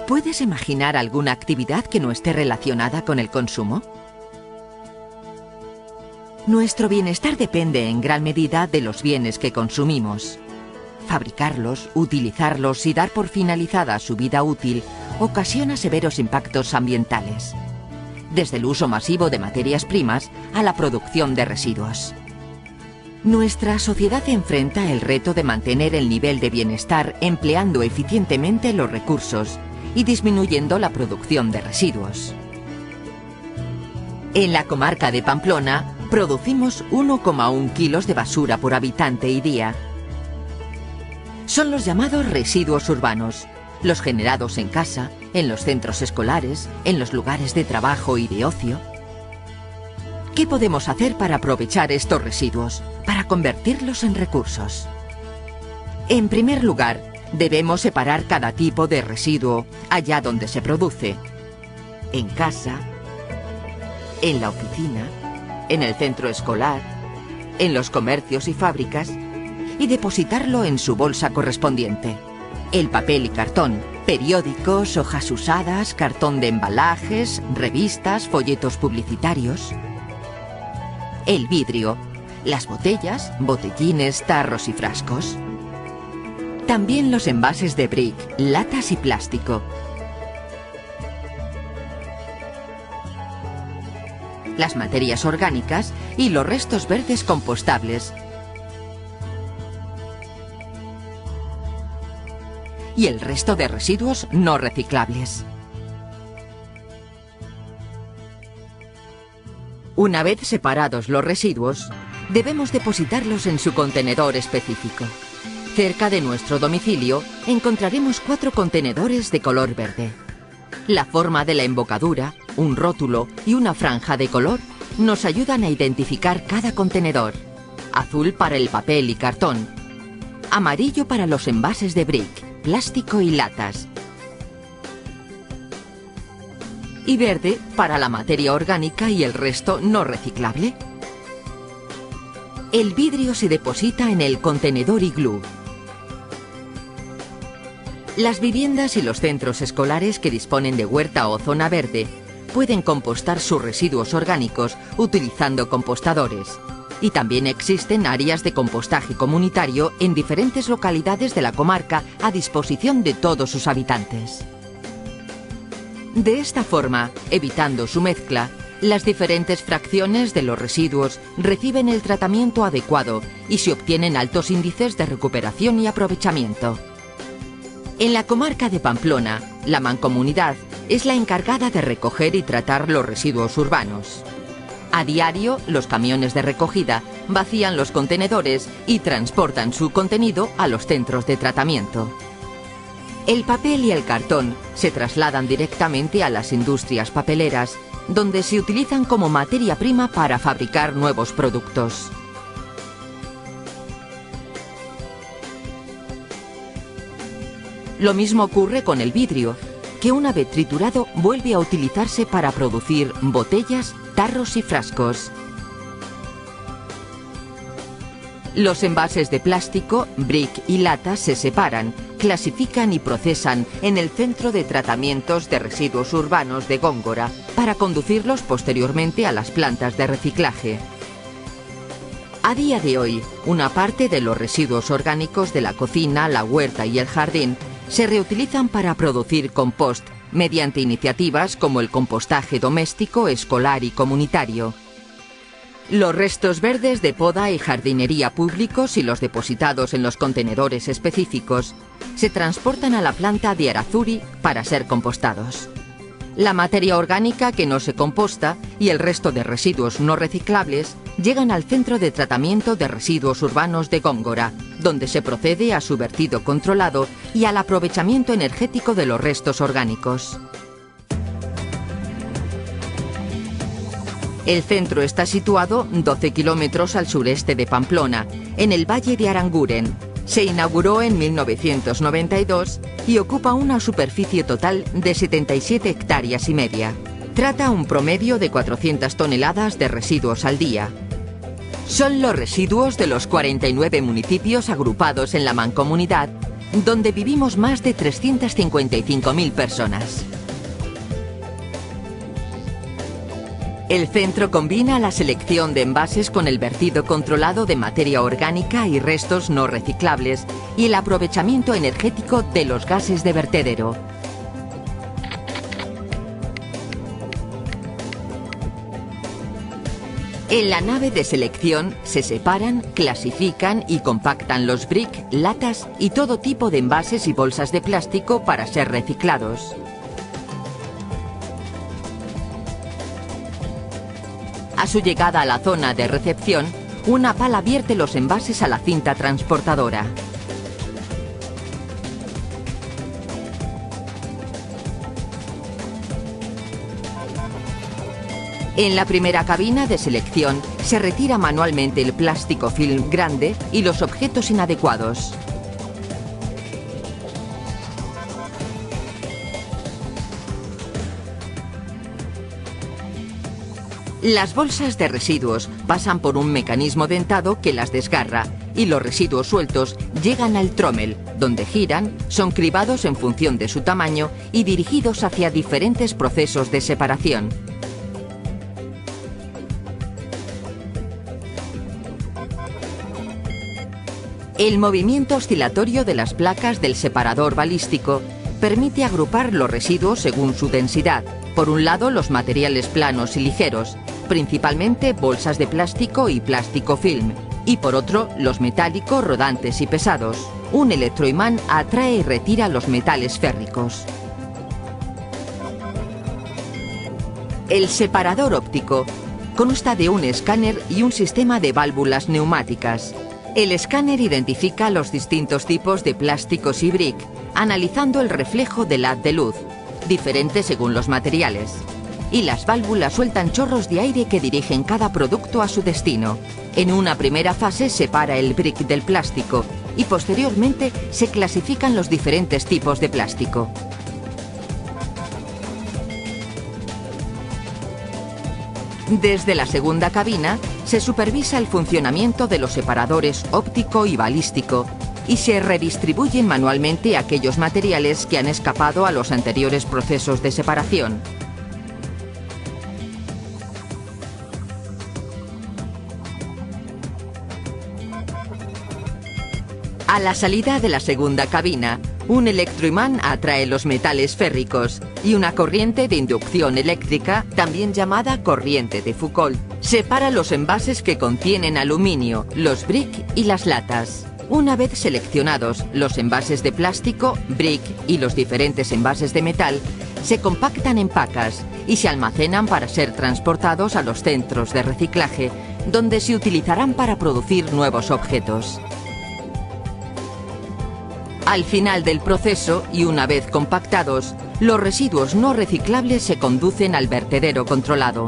¿Puedes imaginar alguna actividad que no esté relacionada con el consumo? Nuestro bienestar depende en gran medida de los bienes que consumimos. Fabricarlos, utilizarlos y dar por finalizada su vida útil ocasiona severos impactos ambientales, desde el uso masivo de materias primas a la producción de residuos. Nuestra sociedad enfrenta el reto de mantener el nivel de bienestar empleando eficientemente los recursos y disminuyendo la producción de residuos. En la comarca de Pamplona, producimos 1,1 kilos de basura por habitante y día. Son los llamados residuos urbanos, los generados en casa, en los centros escolares, en los lugares de trabajo y de ocio. ¿Qué podemos hacer para aprovechar estos residuos, para convertirlos en recursos? En primer lugar, debemos separar cada tipo de residuo allá donde se produce. En casa, en la oficina, en el centro escolar, en los comercios y fábricas, y depositarlo en su bolsa correspondiente. El papel y cartón, periódicos, hojas usadas, cartón de embalajes, revistas, folletos publicitarios. El vidrio, las botellas, botellines, tarros y frascos. También los envases de brick, latas y plástico. Las materias orgánicas y los restos verdes compostables. Y el resto de residuos no reciclables. Una vez separados los residuos, debemos depositarlos en su contenedor específico. Cerca de nuestro domicilio encontraremos 4 contenedores de color verde. La forma de la embocadura, un rótulo y una franja de color nos ayudan a identificar cada contenedor. Azul para el papel y cartón. Amarillo para los envases de brick, plástico y latas. Y verde para la materia orgánica y el resto no reciclable. El vidrio se deposita en el contenedor iglú. Las viviendas y los centros escolares que disponen de huerta o zona verde pueden compostar sus residuos orgánicos utilizando compostadores. Y también existen áreas de compostaje comunitario en diferentes localidades de la comarca a disposición de todos sus habitantes. De esta forma, evitando su mezcla, las diferentes fracciones de los residuos reciben el tratamiento adecuado y se obtienen altos índices de recuperación y aprovechamiento. En la comarca de Pamplona, la Mancomunidad es la encargada de recoger y tratar los residuos urbanos. A diario, los camiones de recogida vacían los contenedores y transportan su contenido a los centros de tratamiento. El papel y el cartón se trasladan directamente a las industrias papeleras, donde se utilizan como materia prima para fabricar nuevos productos. Lo mismo ocurre con el vidrio, que una vez triturado vuelve a utilizarse para producir botellas, tarros y frascos. Los envases de plástico, brick y latas se separan, clasifican y procesan en el Centro de Tratamientos de Residuos Urbanos de Góngora para conducirlos posteriormente a las plantas de reciclaje. A día de hoy, una parte de los residuos orgánicos de la cocina, la huerta y el jardín se reutilizan para producir compost mediante iniciativas como el compostaje doméstico, escolar y comunitario. Los restos verdes de poda y jardinería públicos y los depositados en los contenedores específicos se transportan a la planta de Arazuri para ser compostados. La materia orgánica que no se composta y el resto de residuos no reciclables llegan al Centro de Tratamiento de Residuos Urbanos de Góngora, donde se procede a su vertido controlado y al aprovechamiento energético de los restos orgánicos. El centro está situado 12 kilómetros al sureste de Pamplona, en el valle de Aranguren. Se inauguró en 1992 y ocupa una superficie total de 77 hectáreas y media. Trata un promedio de 400 toneladas de residuos al día. Son los residuos de los 49 municipios agrupados en la Mancomunidad donde vivimos más de 355.000 personas. El centro combina la selección de envases con el vertido controlado de materia orgánica y restos no reciclables y el aprovechamiento energético de los gases de vertedero. En la nave de selección se separan, clasifican y compactan los brick, latas y todo tipo de envases y bolsas de plástico para ser reciclados. A su llegada a la zona de recepción, una pala vierte los envases a la cinta transportadora. En la primera cabina de selección se retira manualmente el plástico film grande y los objetos inadecuados. Las bolsas de residuos pasan por un mecanismo dentado que las desgarra y los residuos sueltos llegan al trommel, donde giran, son cribados en función de su tamaño y dirigidos hacia diferentes procesos de separación. El movimiento oscilatorio de las placas del separador balístico permite agrupar los residuos según su densidad. Por un lado, los materiales planos y ligeros, principalmente bolsas de plástico y plástico film, y por otro, los metálicos, rodantes y pesados. Un electroimán atrae y retira los metales férricos. El separador óptico consta de un escáner y un sistema de válvulas neumáticas. El escáner identifica los distintos tipos de plásticos y brick, analizando el reflejo del haz de luz, diferente según los materiales. Y las válvulas sueltan chorros de aire que dirigen cada producto a su destino. En una primera fase separa el brick del plástico y posteriormente se clasifican los diferentes tipos de plástico. Desde la segunda cabina se supervisa el funcionamiento de los separadores óptico y balístico y se redistribuyen manualmente aquellos materiales que han escapado a los anteriores procesos de separación. A la salida de la segunda cabina, un electroimán atrae los metales férricos y una corriente de inducción eléctrica, también llamada corriente de Foucault, separa los envases que contienen aluminio, los brick y las latas. Una vez seleccionados los envases de plástico, brick y los diferentes envases de metal, se compactan en pacas y se almacenan para ser transportados a los centros de reciclaje, donde se utilizarán para producir nuevos objetos. Al final del proceso, y una vez compactados, los residuos no reciclables se conducen al vertedero controlado.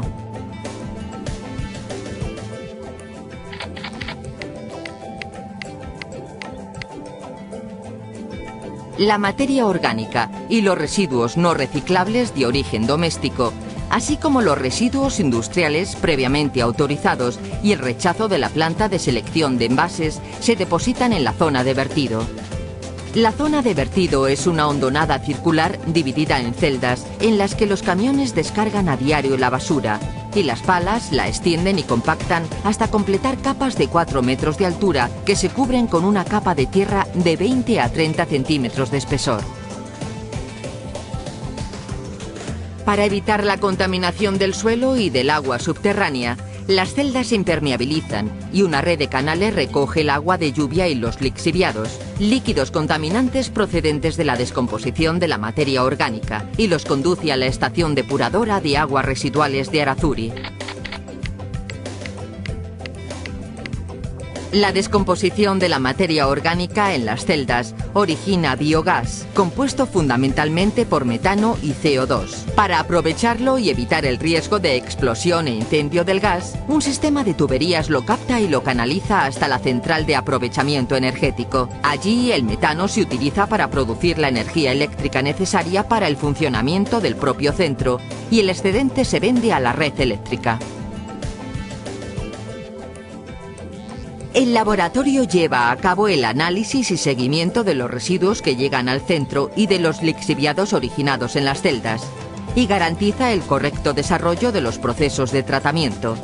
La materia orgánica y los residuos no reciclables de origen doméstico, así como los residuos industriales previamente autorizados y el rechazo de la planta de selección de envases, se depositan en la zona de vertido. La zona de vertido es una hondonada circular dividida en celdas en las que los camiones descargan a diario la basura y las palas la extienden y compactan hasta completar capas de 4 metros de altura que se cubren con una capa de tierra de 20 a 30 centímetros de espesor. Para evitar la contaminación del suelo y del agua subterránea, las celdas se impermeabilizan y una red de canales recoge el agua de lluvia y los lixiviados, líquidos contaminantes procedentes de la descomposición de la materia orgánica, y los conduce a la estación depuradora de aguas residuales de Arazuri. La descomposición de la materia orgánica en las celdas origina biogás, compuesto fundamentalmente por metano y CO2. Para aprovecharlo y evitar el riesgo de explosión e incendio del gas, un sistema de tuberías lo capta y lo canaliza hasta la central de aprovechamiento energético. Allí el metano se utiliza para producir la energía eléctrica necesaria para el funcionamiento del propio centro y el excedente se vende a la red eléctrica. El laboratorio lleva a cabo el análisis y seguimiento de los residuos que llegan al centro y de los lixiviados originados en las celdas, y garantiza el correcto desarrollo de los procesos de tratamiento.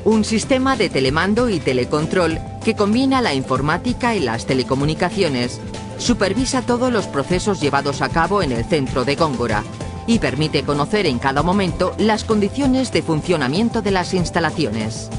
Un sistema de telemando y telecontrol que combina la informática y las telecomunicaciones supervisa todos los procesos llevados a cabo en el centro de Góngora y permite conocer en cada momento las condiciones de funcionamiento de las instalaciones.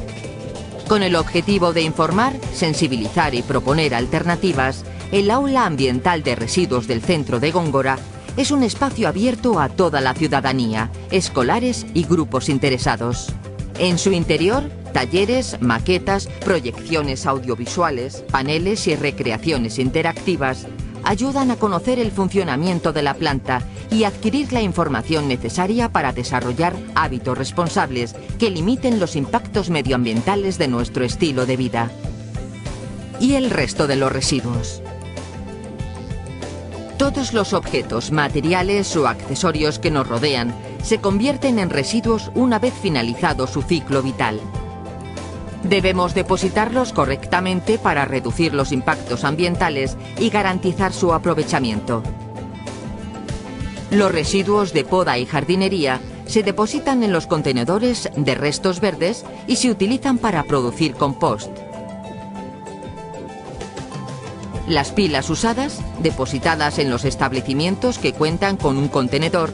Con el objetivo de informar, sensibilizar y proponer alternativas, el Aula Ambiental de Residuos del centro de Góngora es un espacio abierto a toda la ciudadanía, escolares y grupos interesados. En su interior, talleres, maquetas, proyecciones audiovisuales, paneles y recreaciones interactivas ayudan a conocer el funcionamiento de la planta y adquirir la información necesaria para desarrollar hábitos responsables que limiten los impactos medioambientales de nuestro estilo de vida. ¿Y el resto de los residuos? Todos los objetos, materiales o accesorios que nos rodean se convierten en residuos una vez finalizado su ciclo vital. Debemos depositarlos correctamente para reducir los impactos ambientales y garantizar su aprovechamiento. Los residuos de poda y jardinería se depositan en los contenedores de restos verdes y se utilizan para producir compost. Las pilas usadas, depositadas en los establecimientos que cuentan con un contenedor,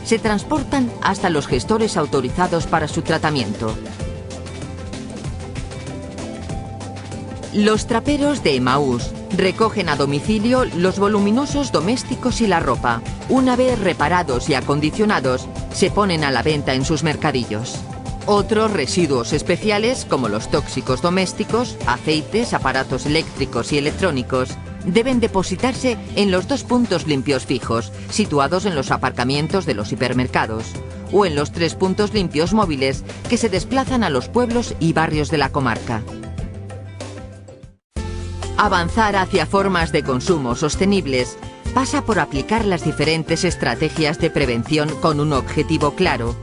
se transportan hasta los gestores autorizados para su tratamiento. Los traperos de Emaús recogen a domicilio los voluminosos domésticos y la ropa. Una vez reparados y acondicionados, se ponen a la venta en sus mercadillos. Otros residuos especiales, como los tóxicos domésticos, aceites, aparatos eléctricos y electrónicos, deben depositarse en los 2 puntos limpios fijos, situados en los aparcamientos de los hipermercados, o en los 3 puntos limpios móviles que se desplazan a los pueblos y barrios de la comarca. Avanzar hacia formas de consumo sostenibles pasa por aplicar las diferentes estrategias de prevención con un objetivo claro: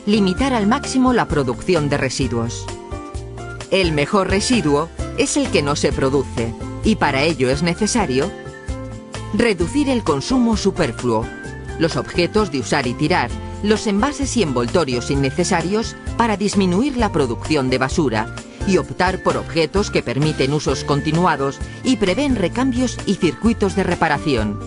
limitar al máximo la producción de residuos. El mejor residuo es el que no se produce, y para ello es necesario reducir el consumo superfluo, los objetos de usar y tirar, los envases y envoltorios innecesarios para disminuir la producción de basura, y optar por objetos que permiten usos continuados y prevén recambios y circuitos de reparación.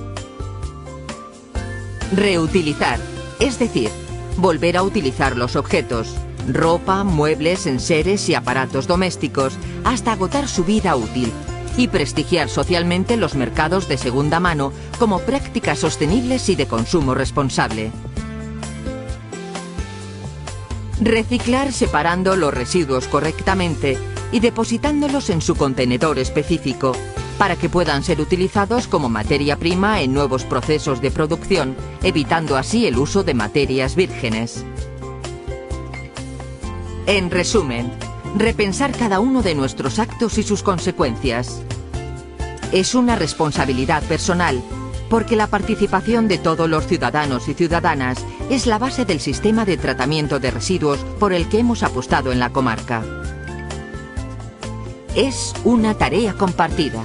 Reutilizar, es decir, volver a utilizar los objetos, ropa, muebles, enseres y aparatos domésticos hasta agotar su vida útil, y prestigiar socialmente los mercados de segunda mano como prácticas sostenibles y de consumo responsable. Reciclar separando los residuos correctamente y depositándolos en su contenedor específico para que puedan ser utilizados como materia prima en nuevos procesos de producción, evitando así el uso de materias vírgenes. En resumen, repensar cada uno de nuestros actos y sus consecuencias. Es una responsabilidad personal, porque la participación de todos los ciudadanos y ciudadanas es la base del sistema de tratamiento de residuos por el que hemos apostado en la comarca. Es una tarea compartida.